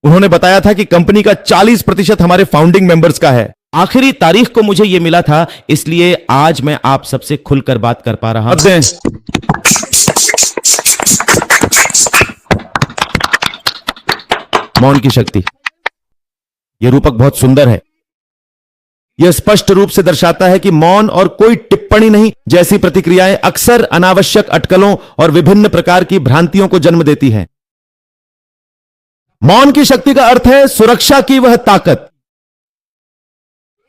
उन्होंने बताया था कि कंपनी का 40% हमारे फाउंडिंग मेंबर्स का है। आखिरी तारीख को मुझे यह मिला था, इसलिए आज मैं आप सबसे खुलकर बात कर पा रहा हूं। मौन की शक्ति। यह रूपक बहुत सुंदर है। यह स्पष्ट रूप से दर्शाता है कि मौन और कोई टिप्पणी नहीं जैसी प्रतिक्रियाएं अक्सर अनावश्यक अटकलों और विभिन्न प्रकार की भ्रांतियों को जन्म देती हैं। मौन की शक्ति का अर्थ है सुरक्षा की वह ताकत।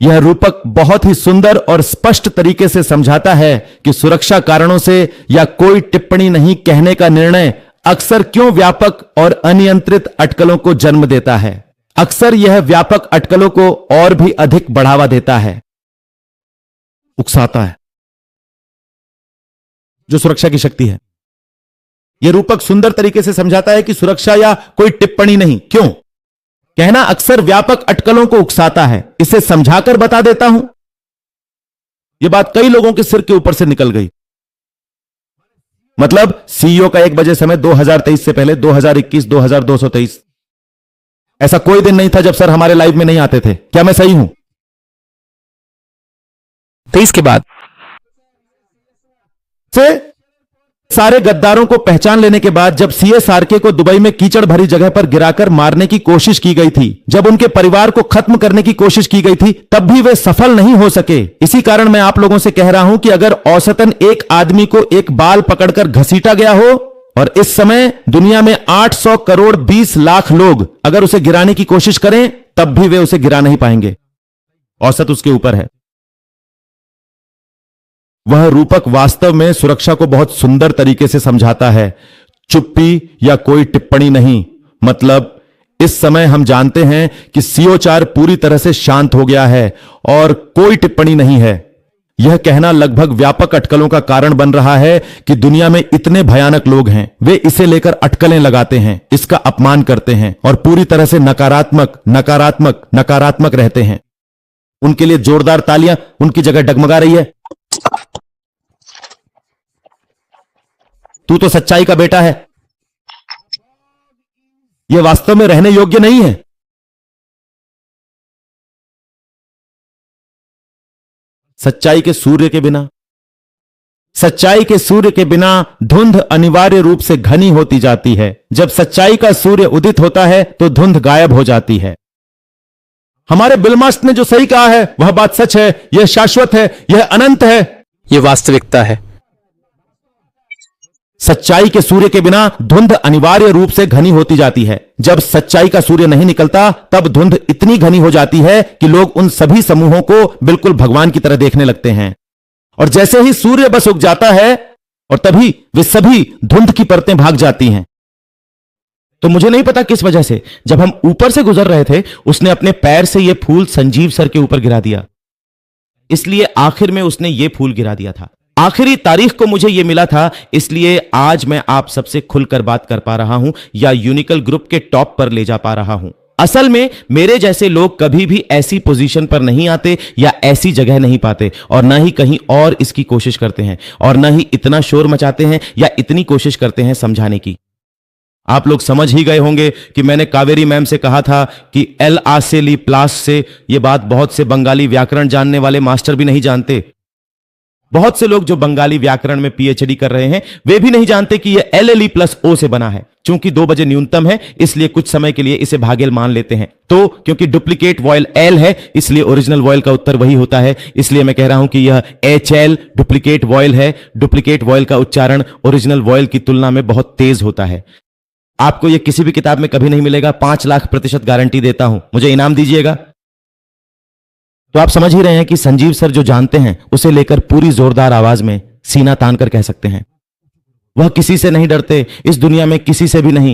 यह रूपक बहुत ही सुंदर और स्पष्ट तरीके से समझाता है कि सुरक्षा कारणों से या कोई टिप्पणी नहीं कहने का निर्णय अक्सर क्यों व्यापक और अनियंत्रित अटकलों को जन्म देता है। अक्सर यह व्यापक अटकलों को और भी अधिक बढ़ावा देता है, उकसाता है, जो सुरक्षा की शक्ति है। यह रूपक सुंदर तरीके से समझाता है कि सुरक्षा या कोई टिप्पणी नहीं क्यों कहना अक्सर व्यापक अटकलों को उकसाता है। इसे समझाकर बता देता हूं। यह बात कई लोगों के सिर के ऊपर से निकल गई। मतलब सीईओ का 1 बजे समय 2023 से पहले 2021, 2223 ऐसा कोई दिन नहीं था जब सर हमारे लाइव में नहीं आते थे। क्या मैं सही हूं? 23 के बाद से सारे गद्दारों को पहचान लेने के बाद जब सीएसआरके को दुबई में कीचड़ भरी जगह पर गिराकर मारने की कोशिश की गई थी, जब उनके परिवार को खत्म करने की कोशिश की गई थी, तब भी वे सफल नहीं हो सके। इसी कारण मैं आप लोगों से कह रहा हूं कि अगर औसतन एक आदमी को एक बाल पकड़कर घसीटा गया हो और इस समय दुनिया में 800 करोड़ 20 लाख लोग अगर उसे गिराने की कोशिश करें, तब भी वे उसे गिरा नहीं पाएंगे। औसत उसके ऊपर है। वह रूपक वास्तव में सुरक्षा को बहुत सुंदर तरीके से समझाता है। चुप्पी या कोई टिप्पणी नहीं। मतलब इस समय हम जानते हैं कि CO4 पूरी तरह से शांत हो गया है और कोई टिप्पणी नहीं है। यह कहना लगभग व्यापक अटकलों का कारण बन रहा है कि दुनिया में इतने भयानक लोग हैं। वे इसे लेकर अटकलें लगाते हैं, इसका अपमान करते हैं और पूरी तरह से नकारात्मक नकारात्मक नकारात्मक रहते हैं। उनके लिए जोरदार तालियां उनकी जगह डगमगा रही है। तू तो सच्चाई का बेटा है। यह वास्तव में रहने योग्य नहीं है। सच्चाई के सूर्य के बिना, सच्चाई के सूर्य के बिना धुंध अनिवार्य रूप से घनी होती जाती है। जब सच्चाई का सूर्य उदित होता है तो धुंध गायब हो जाती है। हमारे बिल मास्ट ने जो सही कहा है वह बात सच है। यह शाश्वत है, यह अनंत है, यह वास्तविकता है। सच्चाई के सूर्य के बिना धुंध अनिवार्य रूप से घनी होती जाती है। जब सच्चाई का सूर्य नहीं निकलता तब धुंध इतनी घनी हो जाती है कि लोग उन सभी समूहों को बिल्कुल भगवान की तरह देखने लगते हैं। और जैसे ही सूर्य बस उग जाता है और तभी वे सभी धुंध की परतें भाग जाती हैं। तो मुझे नहीं पता किस वजह से जब हम ऊपर से गुजर रहे थे उसने अपने पैर से यह फूल संजीव सर के ऊपर गिरा दिया, इसलिए आखिर में उसने यह फूल गिरा दिया था। आखिरी तारीख को मुझे यह मिला था, इसलिए आज मैं आप सबसे खुलकर बात कर पा रहा हूं या यूनिकल ग्रुप के टॉप पर ले जा पा रहा हूं। असल में मेरे जैसे लोग कभी भी ऐसी पोजीशन पर नहीं आते या ऐसी जगह नहीं पाते और ना ही कहीं और इसकी कोशिश करते हैं और ना ही इतना शोर मचाते हैं या इतनी कोशिश करते हैं समझाने की। आप लोग समझ ही गए होंगे कि मैंने कावेरी मैम से कहा था कि एल आसेली प्लास से यह बात बहुत से बंगाली व्याकरण जानने वाले मास्टर भी नहीं जानते। बहुत से लोग जो बंगाली व्याकरण में पीएचडी कर रहे हैं वे भी नहीं जानते कि यह LLE+O से बना है। चूंकि 2 बजे न्यूनतम है इसलिए कुछ समय के लिए इसे भागेल मान लेते हैं। तो क्योंकि डुप्लीकेट वॉयल L है इसलिए ओरिजिनल वॉयल का उत्तर वही होता है। इसलिए मैं कह रहा हूं कि यह HL डुप्लीकेट वॉयल है। डुप्लीकेट वॉयल का उच्चारण ओरिजिनल वॉयल की तुलना में बहुत तेज होता है। आपको यह किसी भी किताब में कभी नहीं मिलेगा। 5 लाख% गारंटी देता हूं। मुझे इनाम दीजिएगा। तो आप समझ ही रहे हैं कि संजीव सर जो जानते हैं उसे लेकर पूरी जोरदार आवाज में सीना तान कर कह सकते हैं। वह किसी से नहीं डरते, इस दुनिया में किसी से भी नहीं।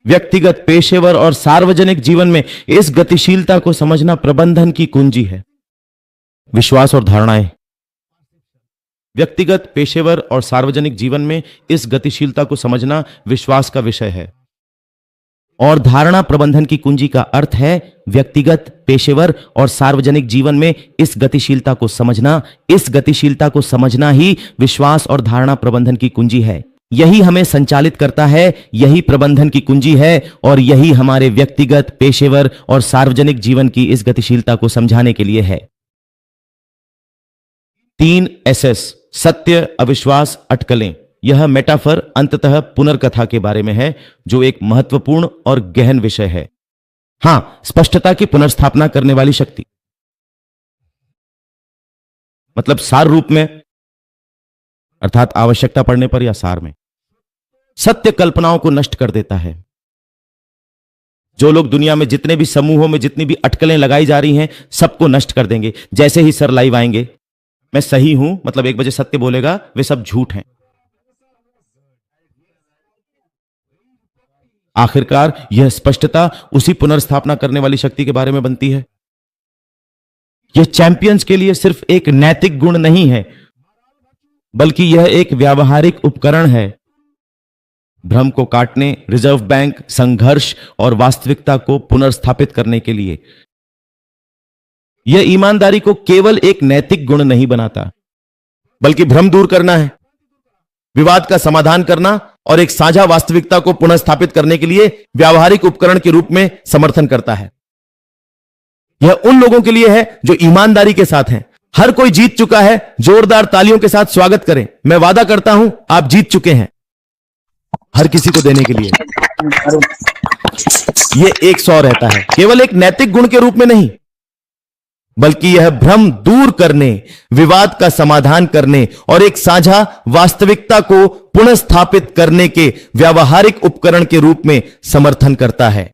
व्यक्तिगत, पेशेवर और सार्वजनिक जीवन में इस गतिशीलता को समझना प्रबंधन की कुंजी है। विश्वास और धारणाएं। व्यक्तिगत, पेशेवर और सार्वजनिक जीवन में इस गतिशीलता को समझना विश्वास का विषय है। और धारणा प्रबंधन की कुंजी का अर्थ है व्यक्तिगत, पेशेवर और सार्वजनिक जीवन में इस गतिशीलता को समझना। इस गतिशीलता को समझना ही विश्वास और धारणा प्रबंधन की कुंजी है। यही हमें संचालित करता है, यही प्रबंधन की कुंजी है और यही हमारे व्यक्तिगत, पेशेवर और सार्वजनिक जीवन की इस गतिशीलता को समझाने के लिए है। 3 SS, सत्य, अविश्वास, अटकलें। यह मेटाफर अंततः पुनर्कथा के बारे में है, जो एक महत्वपूर्ण और गहन विषय है। हां, स्पष्टता की पुनर्स्थापना करने वाली शक्ति, मतलब सार रूप में, अर्थात आवश्यकता पड़ने पर या सार में। सत्य कल्पनाओं को नष्ट कर देता है। जो लोग दुनिया में जितने भी समूहों में जितनी भी अटकलें लगाई जा रही हैं, सबको नष्ट कर देंगे। जैसे ही सर लाइव आएंगे, मैं सही हूं, मतलब 1 बजे सत्य बोलेगा, वे सब झूठ हैं। आखिरकार यह स्पष्टता उसी पुनर्स्थापना करने वाली शक्ति के बारे में बनती है। यह चैंपियंस के लिए सिर्फ एक नैतिक गुण नहीं है, बल्कि यह एक व्यावहारिक उपकरण है, भ्रम को काटने, रिजर्व बैंक, संघर्ष और वास्तविकता को पुनर्स्थापित करने के लिए। यह ईमानदारी को केवल एक नैतिक गुण नहीं बनाता, बल्कि भ्रम दूर करना है, विवाद का समाधान करना और एक साझा वास्तविकता को पुनर्स्थापित करने के लिए व्यावहारिक उपकरण के रूप में समर्थन करता है। यह उन लोगों के लिए है जो ईमानदारी के साथ हैं। हर कोई जीत चुका है। जोरदार तालियों के साथ स्वागत करें। मैं वादा करता हूं, आप जीत चुके हैं। हर किसी को देने के लिए यह 100 रहता है, केवल एक नैतिक गुण के रूप में नहीं, बल्कि यह भ्रम दूर करने, विवाद का समाधान करने और एक साझा वास्तविकता को पुनर्स्थापित करने के व्यावहारिक उपकरण के रूप में समर्थन करता है।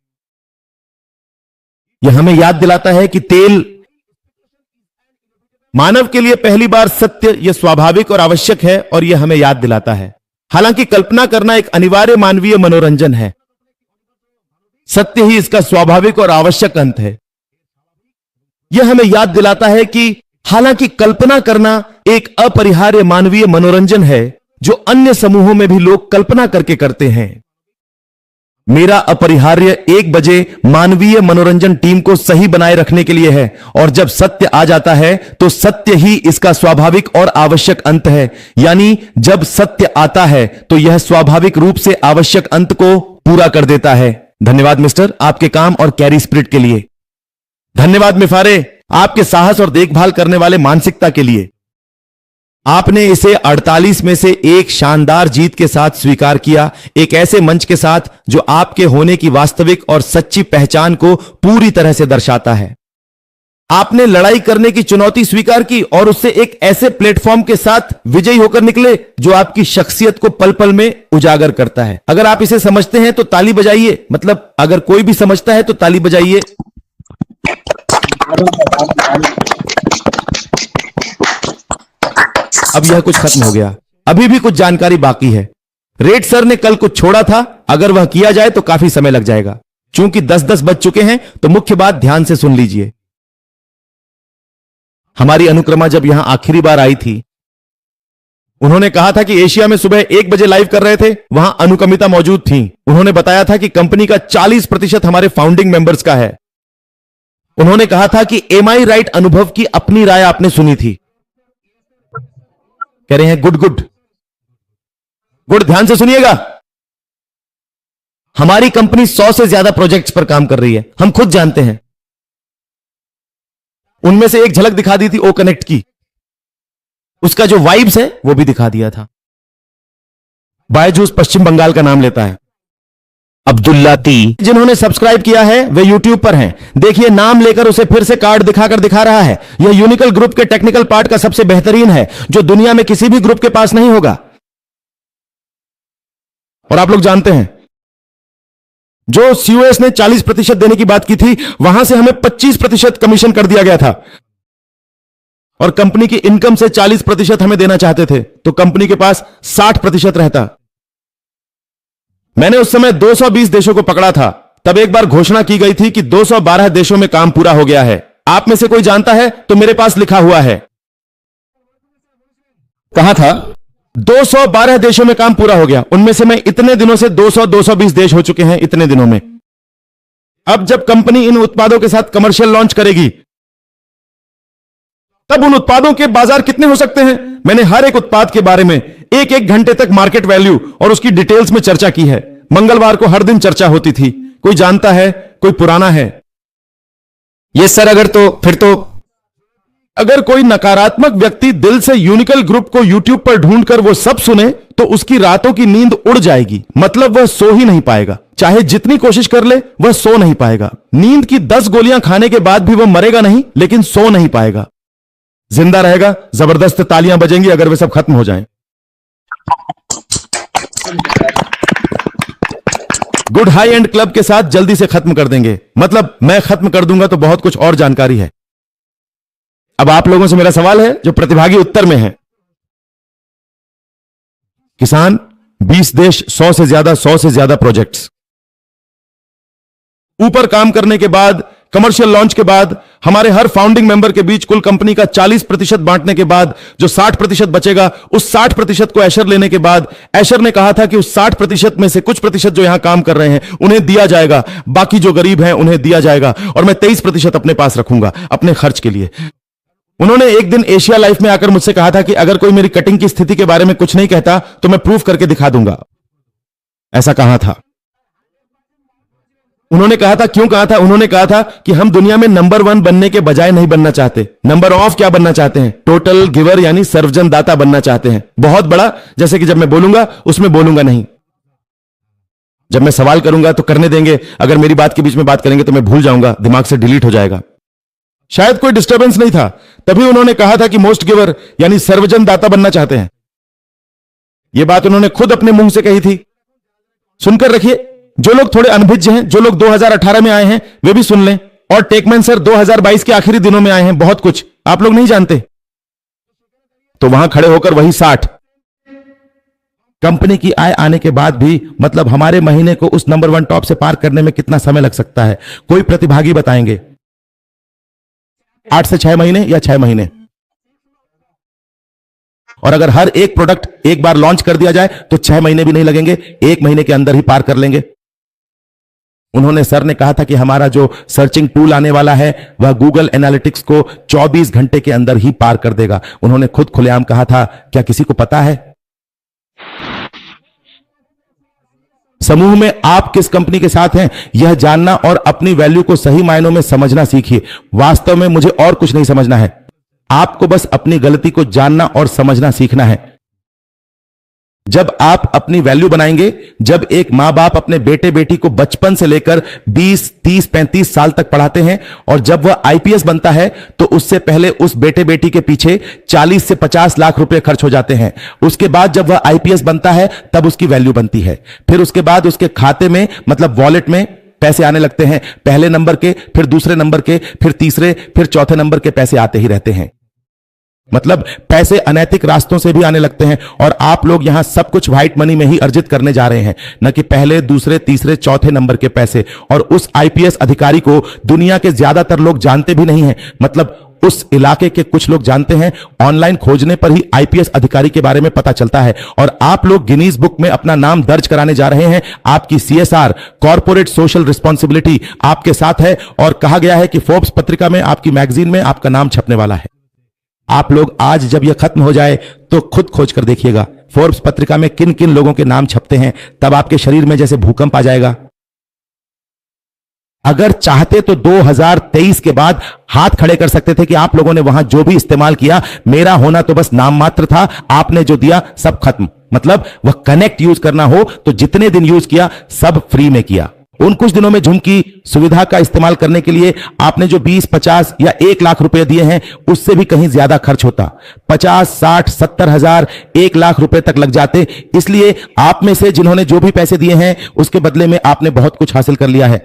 यह हमें याद दिलाता है कि तेल मानव के लिए पहली बार सत्य, यह स्वाभाविक और आवश्यक है, और यह हमें याद दिलाता है। हालांकि कल्पना करना एक अनिवार्य मानवीय मनोरंजन है, सत्य ही इसका स्वाभाविक और आवश्यक अंत है। यह हमें याद दिलाता है कि हालांकि कल्पना करना एक अपरिहार्य मानवीय मनोरंजन है, जो अन्य समूहों में भी लोग कल्पना करके करते हैं। मेरा अपरिहार्य 1 बजे मानवीय मनोरंजन टीम को सही बनाए रखने के लिए है, और जब सत्य आ जाता है तो सत्य ही इसका स्वाभाविक और आवश्यक अंत है। यानी जब सत्य आता है तो यह स्वाभाविक रूप से आवश्यक अंत को पूरा कर देता है। धन्यवाद मिस्टर, आपके काम और कैरी स्पिरिट के लिए। धन्यवाद मिफारे, आपके साहस और देखभाल करने वाले मानसिकता के लिए। आपने इसे 48 में से एक शानदार जीत के साथ स्वीकार किया, एक ऐसे मंच के साथ जो आपके होने की वास्तविक और सच्ची पहचान को पूरी तरह से दर्शाता है। आपने लड़ाई करने की चुनौती स्वीकार की और उससे एक ऐसे प्लेटफॉर्म के साथ विजयी होकर निकले जो आपकी शख्सियत को पल पल में उजागर करता है। अगर आप इसे समझते हैं तो ताली बजाइए, मतलब अगर कोई भी समझता है तो ताली बजाइए। अब यह कुछ खत्म हो गया, अभी भी कुछ जानकारी बाकी है। रेड सर ने कल कुछ छोड़ा था, अगर वह किया जाए तो काफी समय लग जाएगा। चूंकि 10-10 बज चुके हैं तो मुख्य बात ध्यान से सुन लीजिए। हमारी अनुक्रमा जब यहां आखिरी बार आई थी, उन्होंने कहा था कि एशिया में सुबह 1 बजे लाइव कर रहे थे, वहां अनुकमिता मौजूद थी। उन्होंने बताया था कि कंपनी का 40% हमारे फाउंडिंग मेंबर्स का है। उन्होंने कहा था कि एम आई राइट अनुभव की अपनी राय आपने सुनी थी। कह रहे हैं गुड गुड गुड, ध्यान से सुनिएगा। हमारी कंपनी 100 से ज्यादा प्रोजेक्ट्स पर काम कर रही है, हम खुद जानते हैं। उनमें से एक झलक दिखा दी थी ओ कनेक्ट की, उसका जो वाइब्स है वो भी दिखा दिया था। बायजूस पश्चिम बंगाल का नाम लेता है। अब्दुल्ला ती, जिन्होंने सब्सक्राइब किया है वे यूट्यूब पर हैं। देखिए, नाम लेकर उसे फिर से कार्ड दिखाकर दिखा रहा है। यह यूनिकल ग्रुप के टेक्निकल पार्ट का सबसे बेहतरीन है, जो दुनिया में किसी भी ग्रुप के पास नहीं होगा। और आप लोग जानते हैं, जो सीओएस ने 40% देने की बात की थी, वहां से हमें 25% कमीशन कर दिया गया था, और कंपनी की इनकम से 40% हमें देना चाहते थे, तो कंपनी के पास 60% रहता। मैंने उस समय 220 देशों को पकड़ा था। तब एक बार घोषणा की गई थी कि 212 देशों में काम पूरा हो गया है। आप में से कोई जानता है तो मेरे पास लिखा हुआ है। कहा था 212 देशों में काम पूरा हो गया। उनमें से मैं इतने दिनों से 200-220 देश हो चुके हैं, इतने दिनों में। अब जब कंपनी इन उत्पादों के साथ कमर्शियल लॉन्च करेगी तब उन उत्पादों के बाजार कितने हो सकते हैं? मैंने हर एक उत्पाद के बारे में एक एक घंटे तक मार्केट वैल्यू और उसकी डिटेल्स में चर्चा की है। मंगलवार को हर दिन चर्चा होती थी। कोई जानता है, कोई पुराना है? ये सर फिर तो अगर कोई नकारात्मक व्यक्ति दिल से यूनिकल ग्रुप को यूट्यूब पर ढूंढकर वो सब सुने तो उसकी रातों की नींद उड़ जाएगी। मतलब वह सो ही नहीं पाएगा। चाहे जितनी कोशिश कर ले वह सो नहीं पाएगा। नींद की 10 गोलियां खाने के बाद भी वह मरेगा नहीं, लेकिन सो नहीं पाएगा। जिंदा रहेगा, जबरदस्त तालियां बजेंगी अगर वे सब खत्म हो जाएं। गुड हाई एंड क्लब के साथ जल्दी से खत्म कर देंगे। मतलब मैं खत्म कर दूंगा तो बहुत कुछ और जानकारी है। अब आप लोगों से मेरा सवाल है जो प्रतिभागी उत्तर में है। किसान, 20 देश, 100 से ज्यादा प्रोजेक्ट्स। ऊपर काम करने के बाद, कमर्शियल लॉन्च के बाद, हमारे हर फाउंडिंग मेंबर के बीच कुल कंपनी का 40% बांटने के बाद जो 60% बचेगा, उस 60% को एशर लेने के बाद, एशर ने कहा था कि उस 60% में से कुछ प्रतिशत जो यहां काम कर रहे हैं उन्हें दिया जाएगा, बाकी जो गरीब हैं उन्हें दिया जाएगा, और मैं 23% अपने पास रखूंगा अपने खर्च के लिए। उन्होंने एक दिन एशिया लाइफ में आकर मुझसे कहा था कि अगर कोई मेरी कटिंग की स्थिति के बारे में कुछ नहीं कहता तो मैं प्रूफ करके दिखा दूंगा। ऐसा कहा था। उन्होंने कहा था, क्यों कहा था? उन्होंने कहा था कि हम दुनिया में नंबर 1 बनने के बजाय नहीं बनना चाहते। नंबर ऑफ क्या बनना चाहते हैं? टोटल गिवर यानी सर्वजन दाता बनना चाहते हैं। बहुत बड़ा, जैसे कि जब मैं बोलूंगा उसमें बोलूंगा नहीं। जब मैं सवाल करूंगा तो करने देंगे, अगर मेरी बात के बीच में बात करेंगे तो मैं भूल जाऊंगा, दिमाग से डिलीट हो जाएगा। शायद कोई डिस्टर्बेंस नहीं था, तभी उन्होंने कहा था कि मोस्ट गिवर यानी सर्वजन दाता बनना चाहते हैं। यह बात उन्होंने खुद अपने मुंह से कही थी। सुनकर रखिए, जो लोग थोड़े अनभिज्ञ हैं, जो लोग 2018 में आए हैं वे भी सुन लें, और टेकमैन सर 2022 के आखिरी दिनों में आए हैं। बहुत कुछ आप लोग नहीं जानते। तो वहां खड़े होकर वही 60 कंपनी की आय आने के बाद भी, मतलब हमारे महीने को उस नंबर 1 टॉप से पार करने में कितना समय लग सकता है? कोई प्रतिभागी बताएंगे? 8 से 6 महीने या 6 महीने? और अगर हर एक प्रोडक्ट एक बार लॉन्च कर दिया जाए तो 6 महीने भी नहीं लगेंगे, 1 महीने के अंदर ही पार कर लेंगे। उन्होंने, सर ने कहा था कि हमारा जो सर्चिंग टूल आने वाला है वह गूगल एनालिटिक्स को 24 घंटे के अंदर ही पार कर देगा। उन्होंने खुद खुलेआम कहा था। क्या किसी को पता है? समूह में आप किस कंपनी के साथ हैं यह जानना और अपनी वैल्यू को सही मायनों में समझना सीखिए। वास्तव में मुझे और कुछ नहीं समझना है, आपको बस अपनी गलती को जानना और समझना सीखना है। जब आप अपनी वैल्यू बनाएंगे, जब एक मां बाप अपने बेटे बेटी को बचपन से लेकर 20, 30, 35 साल तक पढ़ाते हैं, और जब वह आईपीएस बनता है तो उससे पहले उस बेटे बेटी के पीछे 40 से 50 लाख रुपए खर्च हो जाते हैं। उसके बाद जब वह आईपीएस बनता है तब उसकी वैल्यू बनती है। फिर उसके बाद उसके खाते में, मतलब वॉलेट में पैसे आने लगते हैं। पहले नंबर के, फिर दूसरे नंबर के, फिर तीसरे, फिर चौथे नंबर के पैसे आते ही रहते हैं। मतलब पैसे अनैतिक रास्तों से भी आने लगते हैं, और आप लोग यहां सब कुछ व्हाइट मनी में ही अर्जित करने जा रहे हैं, न कि पहले, दूसरे, तीसरे, चौथे नंबर के पैसे। और उस आईपीएस अधिकारी को दुनिया के ज्यादातर लोग जानते भी नहीं हैं। मतलब उस इलाके के कुछ लोग जानते हैं। ऑनलाइन खोजने पर ही आईपीएस अधिकारी के बारे में पता चलता है, और आप लोग गिनीज बुक में अपना नाम दर्ज कराने जा रहे हैं। आपकी सीएसआर, कॉर्पोरेट सोशल रिस्पॉन्सिबिलिटी आपके साथ है, और कहा गया है कि फोर्ब्स पत्रिका में, आपकी मैगजीन में आपका नाम छपने वाला है। आप लोग आज जब यह खत्म हो जाए तो खुद खोज कर देखिएगा फोर्ब्स पत्रिका में किन किन लोगों के नाम छपते हैं। तब आपके शरीर में जैसे भूकंप आ जाएगा। अगर चाहते तो 2023 के बाद हाथ खड़े कर सकते थे कि आप लोगों ने वहां जो भी इस्तेमाल किया, मेरा होना तो बस नाम मात्र था, आपने जो दिया सब खत्म। मतलब वह कनेक्ट यूज करना हो तो जितने दिन यूज किया सब फ्री में किया। उन कुछ दिनों में झुमकी सुविधा का इस्तेमाल करने के लिए आपने जो 20, 50 या 1 लाख रुपए दिए हैं, उससे भी कहीं ज्यादा खर्च होता। 50, 60, 70 हजार, 1 लाख रुपए तक लग जाते। इसलिए आप में से जिन्होंने जो भी पैसे दिए हैं उसके बदले में आपने बहुत कुछ हासिल कर लिया है,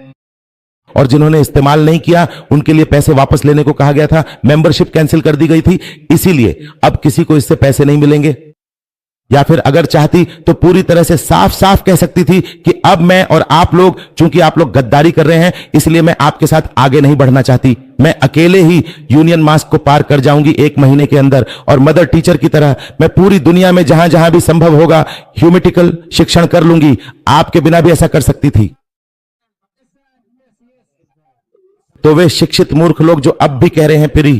और जिन्होंने इस्तेमाल नहीं किया उनके लिए पैसे वापस लेने को कहा गया था। मेंबरशिप कैंसिल कर दी गई थी, इसीलिए अब किसी को इससे पैसे नहीं मिलेंगे। या फिर अगर चाहती तो पूरी तरह से साफ साफ कह सकती थी कि अब मैं और आप लोग, चूंकि आप लोग गद्दारी कर रहे हैं, इसलिए मैं आपके साथ आगे नहीं बढ़ना चाहती। मैं अकेले ही यूनियन मास्क को पार कर जाऊंगी 1 महीने के अंदर, और मदर टीचर की तरह मैं पूरी दुनिया में जहां जहां भी संभव होगा ह्यूमेटिकल शिक्षण कर लूंगी। आपके बिना भी ऐसा कर सकती थी। तो वे शिक्षित मूर्ख लोग जो अब भी कह रहे हैं फ्री,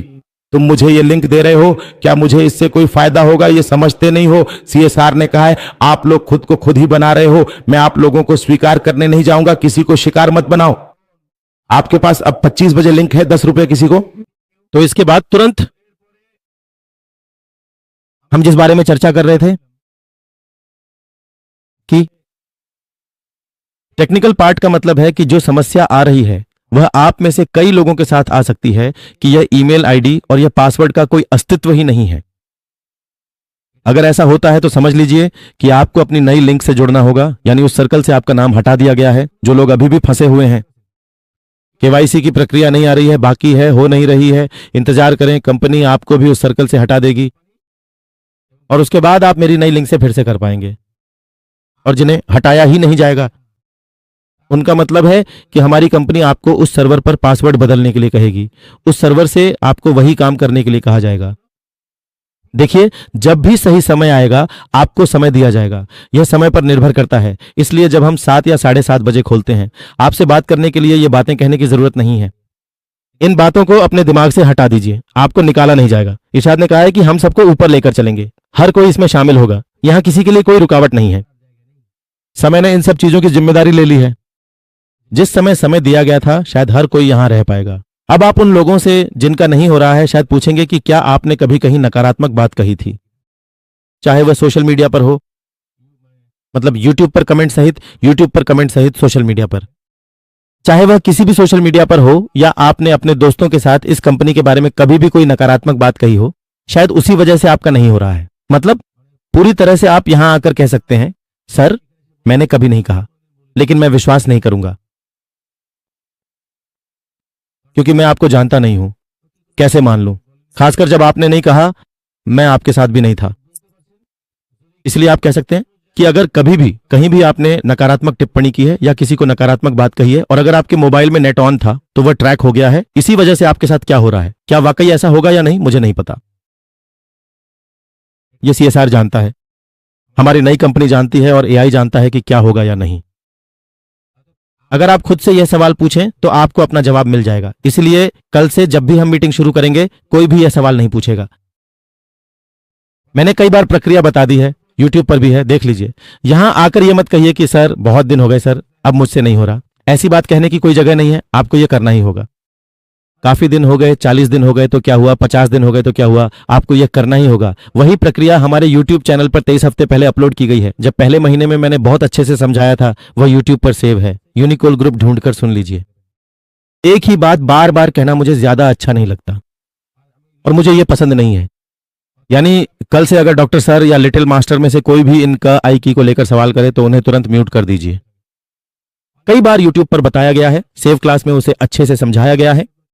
तुम मुझे ये लिंक दे रहे हो, क्या मुझे इससे कोई फायदा होगा? ये समझते नहीं हो। सीएसआर ने कहा है आप लोग खुद को खुद ही बना रहे हो, मैं आप लोगों को स्वीकार करने नहीं जाऊंगा, किसी को शिकार मत बनाओ। आपके पास अब 25 बजे लिंक है, 10 रुपए किसी को। तो इसके बाद तुरंत हम जिस बारे में चर्चा कर रहे थे कि टेक्निकल पार्ट का मतलब है कि जो समस्या आ रही है वह आप में से कई लोगों के साथ आ सकती है कि यह ईमेल आईडी और यह पासवर्ड का कोई अस्तित्व ही नहीं है। अगर ऐसा होता है तो समझ लीजिए कि आपको अपनी नई लिंक से जुड़ना होगा, यानी उस सर्कल से आपका नाम हटा दिया गया है। जो लोग अभी भी फंसे हुए हैं, केवाईसी की प्रक्रिया नहीं आ रही है, बाकी है, हो नहीं रही है, इंतजार करें, कंपनी आपको भी उस सर्कल से हटा देगी और उसके बाद आप मेरी नई लिंक से फिर से कर पाएंगे। और जिन्हें हटाया ही नहीं जाएगा उनका मतलब है कि हमारी कंपनी आपको उस सर्वर पर पासवर्ड बदलने के लिए कहेगी, उस सर्वर से आपको वही काम करने के लिए कहा जाएगा। देखिए, जब भी सही समय आएगा आपको समय दिया जाएगा, यह समय पर निर्भर करता है। इसलिए जब हम 7 या 7:30 बजे खोलते हैं, आपसे बात करने के लिए ये बातें कहने की जरूरत नहीं है। इन बातों को अपने दिमाग से हटा दीजिए, आपको निकाला नहीं जाएगा। इरशाद ने कहा है कि हम सबको ऊपर लेकर चलेंगे, हर कोई इसमें शामिल होगा, यहां किसी के लिए कोई रुकावट नहीं है। समय ने इन सब चीजों की जिम्मेदारी ले ली है। जिस समय दिया गया था शायद हर कोई यहां रह पाएगा। अब आप उन लोगों से जिनका नहीं हो रहा है शायद पूछेंगे कि क्या आपने कभी कहीं नकारात्मक बात कही थी, चाहे वह सोशल मीडिया पर हो, मतलब यूट्यूब पर कमेंट सहित सोशल मीडिया पर, चाहे वह किसी भी सोशल मीडिया पर हो, या आपने अपने दोस्तों के साथ इस कंपनी के बारे में कभी भी कोई नकारात्मक बात कही हो, शायद उसी वजह से आपका नहीं हो रहा है। मतलब पूरी तरह से आप यहां आकर कह सकते हैं, सर मैंने कभी नहीं कहा, लेकिन मैं विश्वास नहीं करूंगा क्योंकि मैं आपको जानता नहीं हूं, कैसे मान लूं, खासकर जब आपने नहीं कहा, मैं आपके साथ भी नहीं था। इसलिए आप कह सकते हैं कि अगर कभी भी कहीं भी आपने नकारात्मक टिप्पणी की है या किसी को नकारात्मक बात कही है और अगर आपके मोबाइल में नेट ऑन था तो वह ट्रैक हो गया है, इसी वजह से आपके साथ क्या हो रहा है, क्या वाकई ऐसा होगा या नहीं, मुझे नहीं पता। यह सीएसआर जानता है, हमारी नई कंपनी जानती है और एआई जानता है कि क्या होगा या नहीं। अगर आप खुद से यह सवाल पूछें तो आपको अपना जवाब मिल जाएगा। इसलिए कल से जब भी हम मीटिंग शुरू करेंगे कोई भी यह सवाल नहीं पूछेगा। मैंने कई बार प्रक्रिया बता दी है, यूट्यूब पर भी है, देख लीजिए। यहां आकर यह मत कहिए कि सर बहुत दिन हो गए सर, अब मुझसे नहीं हो रहा। ऐसी बात कहने की कोई जगह नहीं है, आपको यह करना ही होगा। काफी दिन हो गए, 40 दिन हो गए तो क्या हुआ, 50 दिन हो गए तो क्या हुआ, आपको यह करना ही होगा। वही प्रक्रिया हमारे YouTube चैनल पर 23 हफ्ते पहले अपलोड की गई है। जब पहले महीने में मैंने बहुत अच्छे से समझाया था, वह YouTube पर सेव है, यूनिकोल ग्रुप ढूंढकर सुन लीजिए। एक ही बात बार बार कहना मुझे ज्यादा अच्छा नहीं लगता और मुझे यह पसंद नहीं है। यानी कल से अगर डॉक्टर सर या लिटिल मास्टर में से कोई भी इनका आई की को लेकर सवाल करे तो उन्हें तुरंत म्यूट कर दीजिए। कई बार YouTube पर बताया गया है, सेव क्लास में उसे अच्छे से समझाया गया है।